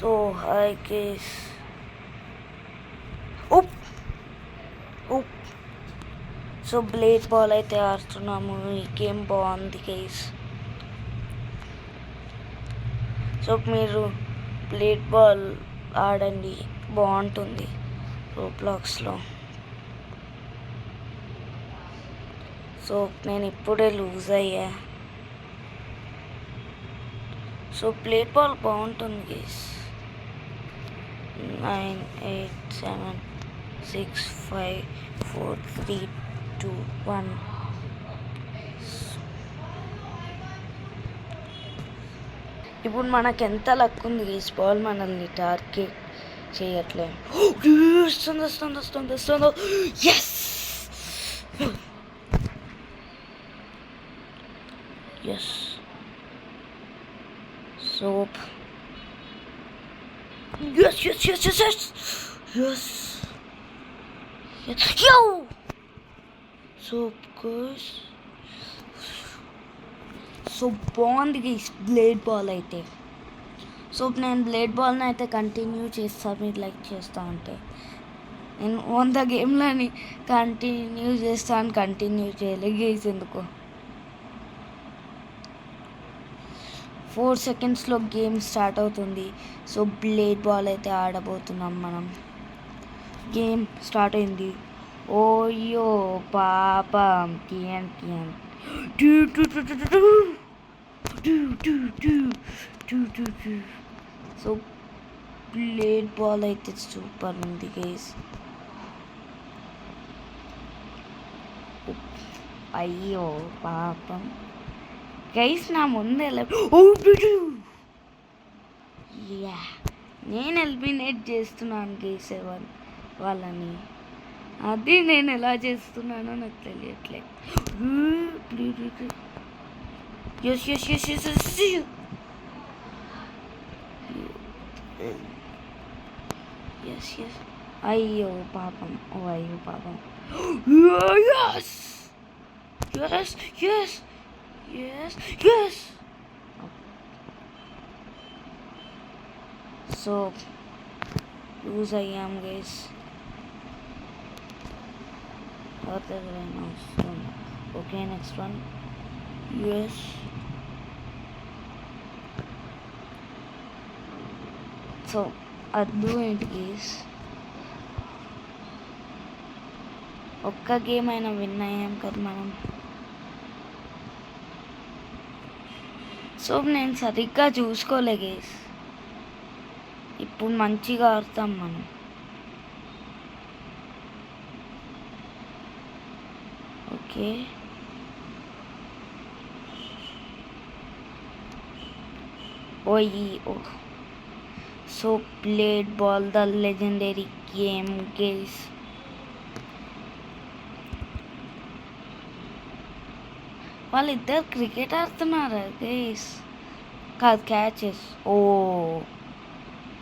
So I guess ఉప్ ఉప్ so blade ball అయితే ఆడుతున్నాము. ఈ గేమ్ బాగుంది గైస్. సో మీరు బ్లేడ్ బాల్ ఆడండి, బాగుంటుంది రోబ్లాక్స్లో. సో నేను ఇప్పుడే లూజ్ అయ్యా. సో బ్లేడ్ బాల్ బాగుంటుంది గైస్. 9 8 7 6 5 4 3 2 1. ఇప్పుడు మనకు ఎంత లక్ ఉంది గైస్, బాల్ మనల్ని టార్గెట్ చేయట్లేదు. వస్తుంది. Yes yes. Soap. Yes. Yo! Soap goes. So బాగుంది గైస్ బ్లేడ్ బాల్ అయితే. సో నేను బ్లేడ్ బాల్ని అయితే కంటిన్యూ చేస్తాను, మీరు లైక్ చేస్తా ఉంటే. నేను 100 గేమ్లని కంటిన్యూ చేయలే గైస్, ఎందుకో 4 సెకండ్స్లో గేమ్ స్టార్ట్ అవుతుంది. సో బ్లేడ్ బాల్ అయితే ఆడబోతున్నాం మనం. గేమ్ స్టార్ట్ అయింది. ఓయో పాపం టియన్. సో బ్లేడ్ బాల్ అయితే సూపర్ ఉంది గైస్. అయ్యో పాపం గైస్, నా ముందు నేను ఎలిమినేట్ చేస్తున్నాను గైస్ వాళ్ళని. అది నేను ఎలా చేస్తున్నానో నాకు తెలియట్లేదు. ఎస్. అయ్యో పాపం. Yes. So lose అయ్యాం guys. Okay next one. Yes. So అర్థం ఏంటి గైస్, ఒక్క గేమ్ అయినా విన్ అయ్యాం కదా మనం. సో నేను సరిగ్గా చూసుకోలే గైస్. ఇప్పుడు మంచిగా ఆడతాం మనం. Okay so blade ball the legendary game guys. వాళ్ళిద్దరు క్రికెట్ ఆడుతున్నారా గైస్? కాదు, క్యాచెస్.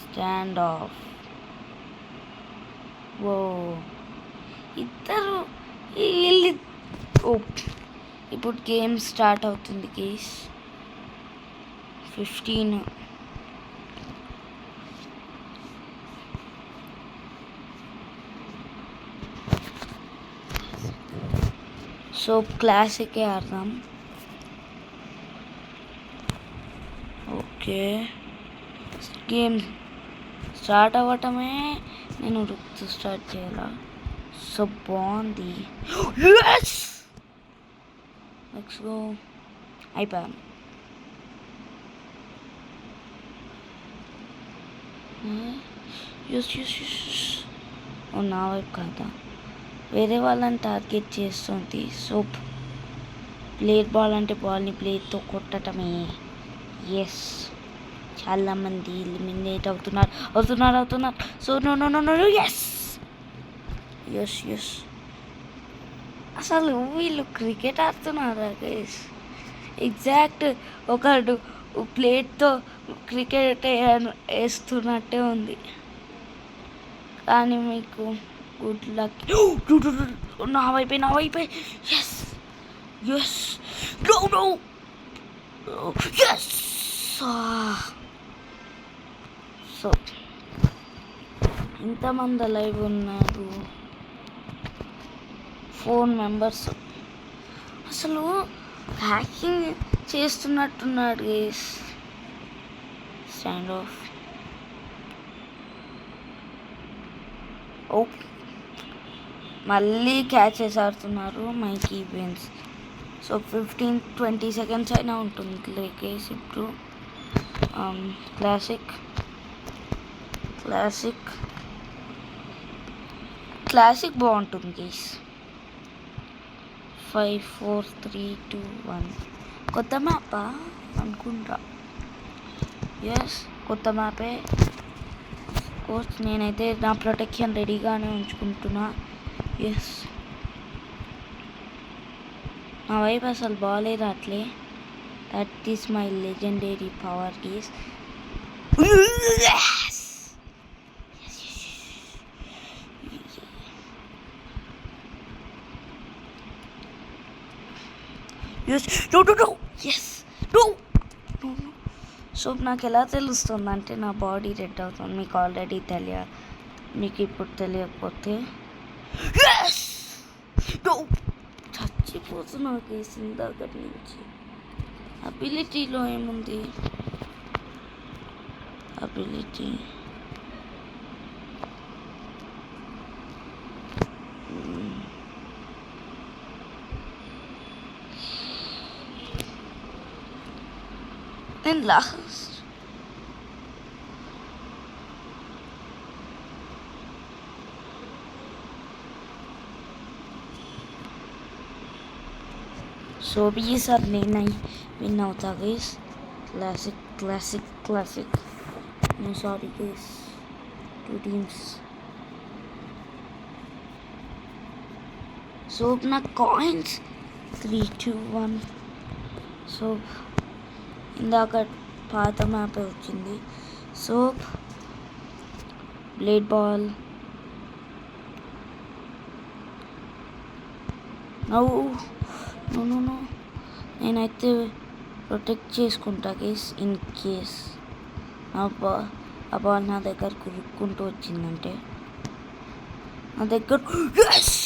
Stand of. ఇద్దరు ఇప్పుడు గేమ్ స్టార్ట్ అవుతుంది గైస్. 15. సో క్లాసికే ఆడదాం. ఓకే గేమ్ స్టార్ట్ అవ్వటమే నేను స్టార్ట్ చేయాలా. సో బాగుంది. Let's go. అయిపోయాం. నా వైపు కాదా, వేరే వాళ్ళని టార్గెట్ చేస్తుంది. సో బ్లేడ్ బాల్ అంటే బాల్ని బ్లేడ్తో కొట్టటమే. ఎస్, చాలామంది ఎలిమినేట్ అవుతున్నారు. So no. ఎస్. అసలు వీళ్ళు క్రికెట్ ఆడుతున్నారా గైస్? ఎగ్జాక్ట్ ఒకడు ప్లేట్తో క్రికెట్ వేస్తున్నట్టే ఉంది. కానీ మీకు గుడ్ లక్. నా వైపే. Yes. No. Yes. So so ఇంతమంది లైవ్ ఉన్నారు, 4 మెంబర్స్. అసలు హ్యాకింగ్ చేస్తున్నట్టున్నాడు గైస్. Stand off. ఓ మళ్ళీ క్యాచెస్ ఆడుతున్నారు మైక్ ఈవెంట్స్. సో 15-20 సెకండ్స్ అయినా ఉంటుంది గైస్. ఇప్పుడు క్లాసిక్ బాగుంటుంది గైస్. 5 4 3 2 1. కొత్త మ్యాపా అనుకుంటా. ఎస్ కొత్త మ్యాపే. కోచ్ నేనైతే నా ప్రొటెక్షన్ రెడీగానే ఉంచుకుంటున్నా. ఎస్ నా వైపు అసలు బాగాలేదు అట్లే. That is my legendary power is. So నాకు ఎలా తెలుస్తుంది అంటే నా బాడీ రెడ్ అవుతుంది. మీకు ఆల్రెడీ మీకు ఇప్పుడు తెలియకపోతే చచ్చిపోతున్నా కేసింది దగ్గర నుంచి. అబిలిటీలో ఏముంది? అబిలిటీ and last so ఈసారి నేను విన్ అవుతా guys. Classic no sorry guys, 2 teams. So నా కాయిన్స్ 3 2 1. సో ఇందాక పాత మ్యాప్ వచ్చింది. సో బ్లేడ్ బాల్ నో నేనైతే ప్రొటెక్ట్ చేసుకుంటా కేస్ ఇన్ కేస్ ఆ బాల్ నా దగ్గర కురుక్కుంటూ వచ్చిందంటే నా దగ్గర ఎస్.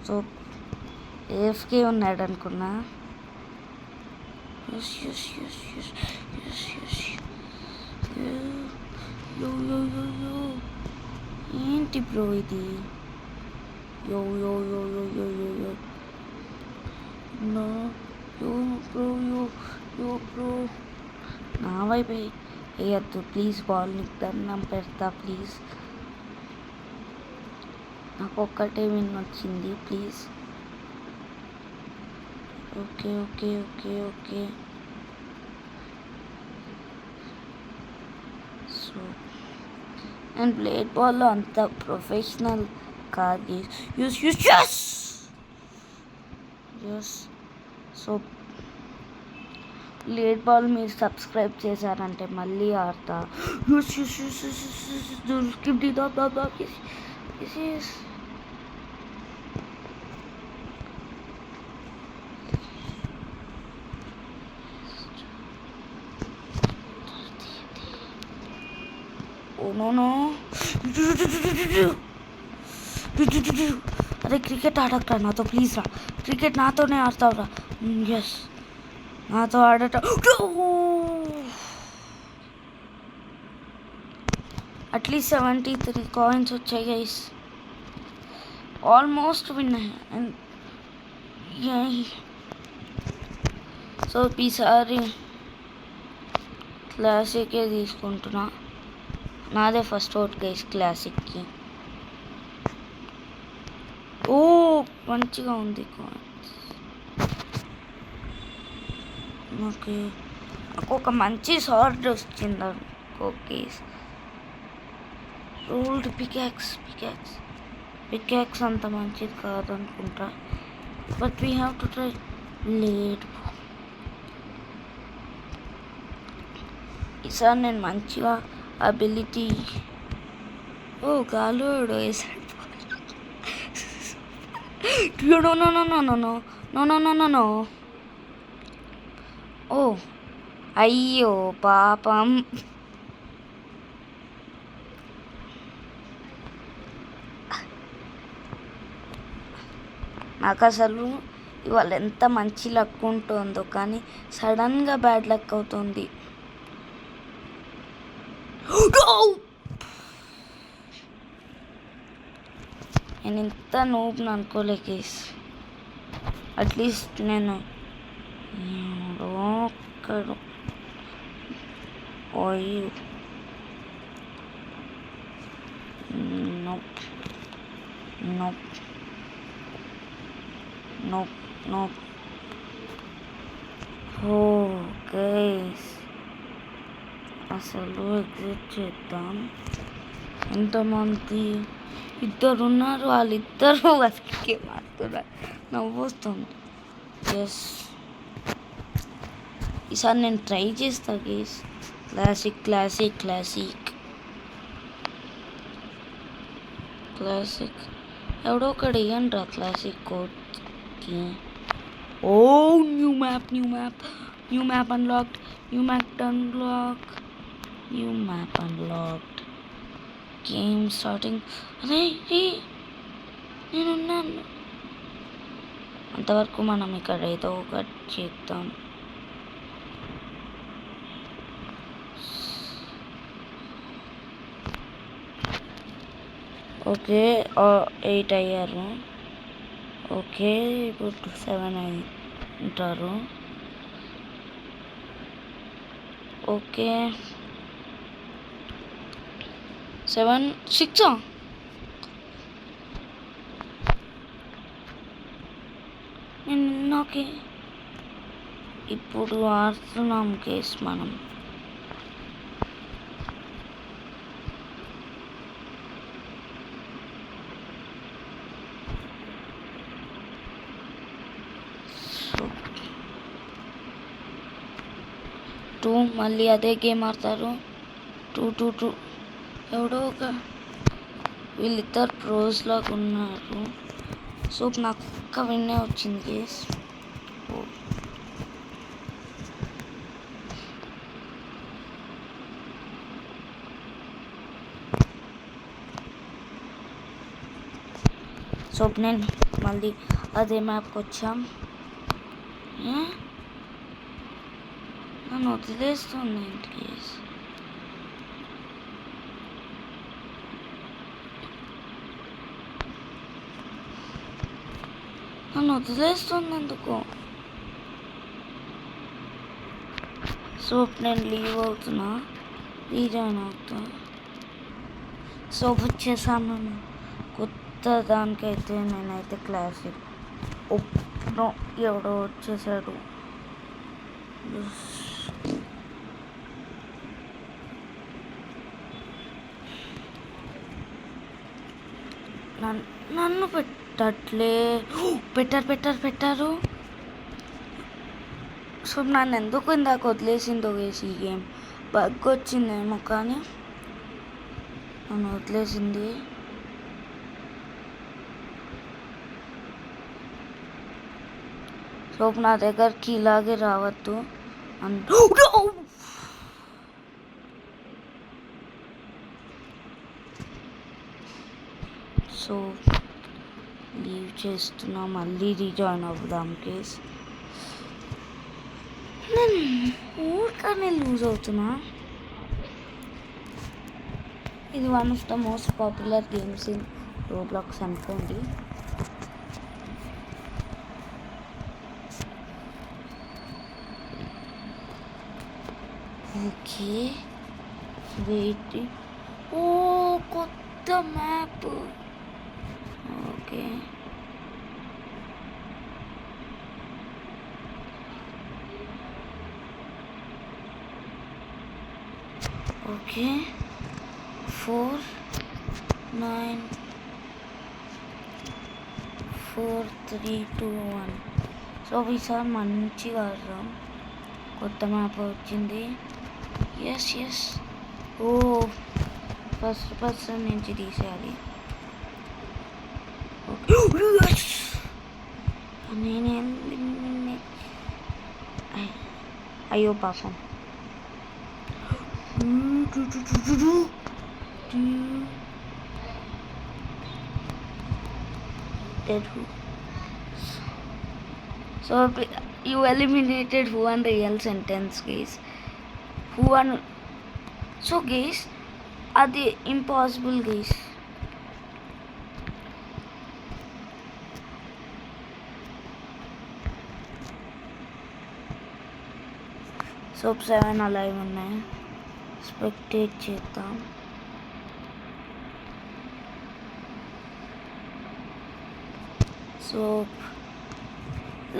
సో ఏఎఫ్కే ఉన్నాడు అనుకున్నా. ఏంటి బ్రో ఇది? యో బ్రో నా వైపు వేయద్దు ప్లీజ్. బాల్ నీకు దండం పెడతా ప్లీజ్. నాకు ఒక్కటే విన్ వచ్చింది please. Okay. So and blade బాల్లో అంత ప్రొఫెషనల్ కాదు. యూస్ సో బ్లేడ్ బాల్ మీరు సబ్స్క్రైబ్ చేశారంటే మళ్ళీ ఆడతా. నో అరే క్రికెట్ ఆడకరా నాతో ప్లీజ్ రా. క్రికెట్ నాతోనే ఆడతావురా. ఎస్ నాతో ఆడట. అట్లీస్ట్ 73 కాయిన్స్ వచ్చాయి గైస్. ఆల్మోస్ట్ విన్ అయ్యా. సో ఈసారి క్లాసికే తీసుకుంటున్నా. నాదే ఫస్ట్ అవుట్ గైస్ క్లాసిక్కి. ఓ మంచిగా ఉంది కాయిన్స్. నాకు ఒక మంచి షార్ట్ వచ్చింది ఓకే. రోల్డ్ పికాక్స్ అంత మంచిది కాదనుకుంటా. But we have to try. Late ఈసారి నేను మంచిగా అబిలిటీ. ఓ గాలుడు వేసాడు. నో. ఓ అయ్యో పాపం. నాకు అసలు ఇవాళ ఎంత మంచి లక్ ఉంటుందో, కానీ సడన్గా బ్యాడ్ లక్ అవుతుంది. నేను ఇంత నూపును అనుకోలే కేస్. అట్లీస్ట్ నేను ఒక్కడు ఓయ్ నోప్ నోప్ నోప్ నోప్. ఓ గైస్, అసలు ఎగ్జిట్ చేద్దాం. ఎంతమంది ఇద్దరు ఉన్నారు, వాళ్ళిద్దరు అసలుకే మారుతున్నారు, నవ్వొస్తుంది. ఎస్, ఈసారి నేను ట్రై చేస్తా guys. Classic classic classic classic ఎవడో ఒకటి ఇవ్వండి రా క్లాసిక్ కోడ్కి. ఓ new map new map new map unlocked new map unlock new map unlocked game starting. అదే నేనున్నాను. అంతవరకు మనం ఇక్కడ ఏదో ఒకటి చేద్దాం. ఓకే 8 అయ్యారు. ఓకే ఇప్పుడు 7 ఉంటారు. Okay 7 6 okay. ఇప్పుడు ఆడుతున్నాం కేస్ మనం. టూ మళ్ళీ అదే గేమ్ ఆడతారు. 2 ఎవడో ఒక వీళ్ళిద్దరు ప్రోస్ లాగా ఉన్నారు. సో నాకు ఒక్క విన్నే వచ్చింది కేస్. సో నేను మళ్ళీ అదే మ్యాప్కి వచ్చాం. నన్ను వదిలేస్తుంది ఇంటికి. నన్ను వదిలేస్తుంది ఎందుకు? సో నేను లీవ్ అవుతున్నా, రీజాయిన్ అవుతా. సో వచ్చేసాను కొత్త దానికైతే. నేనైతే క్లాసిక్. నో, ఎవడో వచ్చేసాడు. నన్ను పెట్టారు. సో నన్ను ఎందుకు ఇందాక వదిలేసిందో వేసి ఈ గేమ్ బగ్ వచ్చిందేమో, కానీ నన్ను వదిలేసింది. సో నా దగ్గరికి ఇలాగే రావద్దు. సో లీవ్ చేస్తున్నా, మళ్ళీ రీజాయిన్ అవుదాం కేస్. నేను ఊరికనే లూజ్ అవుతున్నా. ఇది one of the most popular games in Roblox అనుకోండి. Okay wait. ఓ కొత్త మ్యాప్. Okay okay 4 9 4 3 2 1. సో ఈసారి మంచిగా ఆడదాం. కొత్త మ్యాప్ వచ్చింది. ఎస్ ఓ ఫస్ట్ పర్సన్ నుంచి తీసేయాలి. నేనే అయ్యో పాపం Dead who? So you eliminated who and real sentence, guys. Who and so guys, అది impossible, guys. సో 7 alive ఉన్నాయి. స్పెక్టేట్ చేద్దాం. సో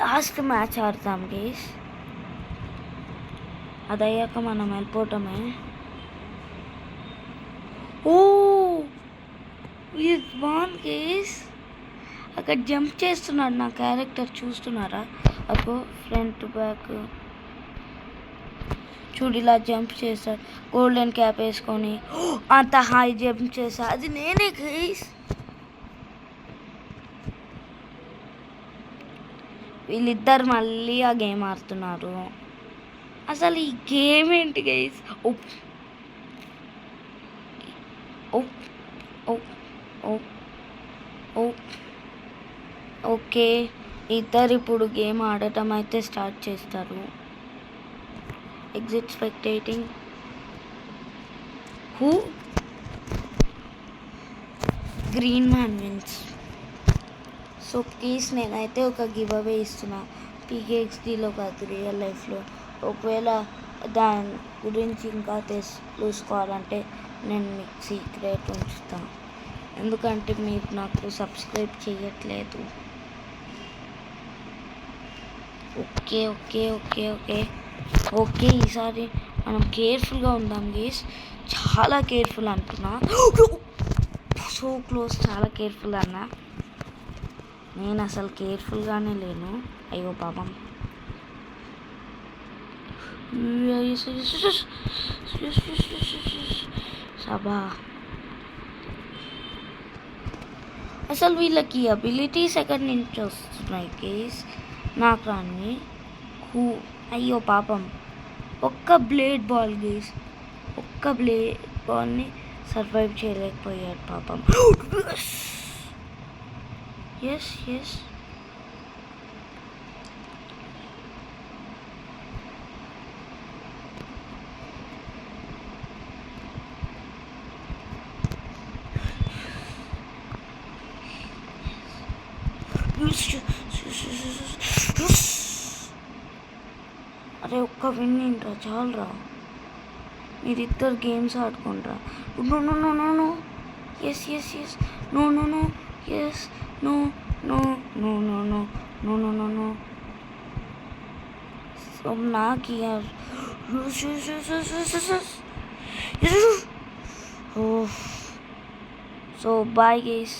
లాస్ట్ మ్యాచ్ ఆడతాం గేస్. అది అయ్యాక మనం వెళ్ళిపోవటమే. Oh is ban gas. అక్కడ జంప్ చేస్తున్నాడు నా క్యారెక్టర్, చూస్తున్నారా? అప్పుడు ఫ్రంట్ బ్యాక్ చూడు ఇలా జంప్ చేస్తాడు. గోల్డెన్ క్యాప్ వేసుకొని అంత హై జంప్ చేస్తా, అది నేనే గైస్. వీళ్ళిద్దరు మళ్ళీ ఆ గేమ్ ఆడుతున్నారు. అసలు ఈ గేమ్ ఏంటి గైస్? ఓకే, ఇద్దరు ఇప్పుడు గేమ్ ఆడటం అయితే స్టార్ట్ చేస్తారు. Exit spectating. Who? Green man wins. So please నేనైతే ఒక గివ్ అవే ఇస్తున్నా, పీకేఎక్స్డీలో కాదు, రియల్ లైఫ్లో. ఒకవేళ దాని గురించి ఇంకా తెలుసుకోవాలంటే నేను మీకు సీక్రెట్ ఉంచుతాను, ఎందుకంటే మీరు నాకు సబ్స్క్రైబ్ చేయట్లేదు. Okay okay okay okay okay ఈసారి మనం కేర్ఫుల్గా ఉందాం గేస్. చాలా కేర్ఫుల్ అంటున్నా. సో క్లోజ్, చాలా కేర్ఫుల్ అన్నా. నేను అసలు కేర్ఫుల్గానే లేను. అయ్యో పాపం. సభా అసలు వీళ్ళకి అబిలిటీస్ ఎక్కడి నుంచి వస్తున్నాయి గేస్? నాకు రాని. హూ? అయ్యో పాపం. ఒక్క బ్లేడ్ బాల్ గేస్, ఒక్క బ్లేడ్ బాల్ని సర్వైవ్ చేయలేకపోయాడు పాపం. ఎస్ ఎస్ అరే ఒక్క విన్ ఏంట్రా, చాలరా. మీరిద్దరు గేమ్స్ ఆడుకుంటారా? No no no no no. Yes yes yes. No no no. Yes. No no no no no no no no no. So నాకు యార్. So boy gas.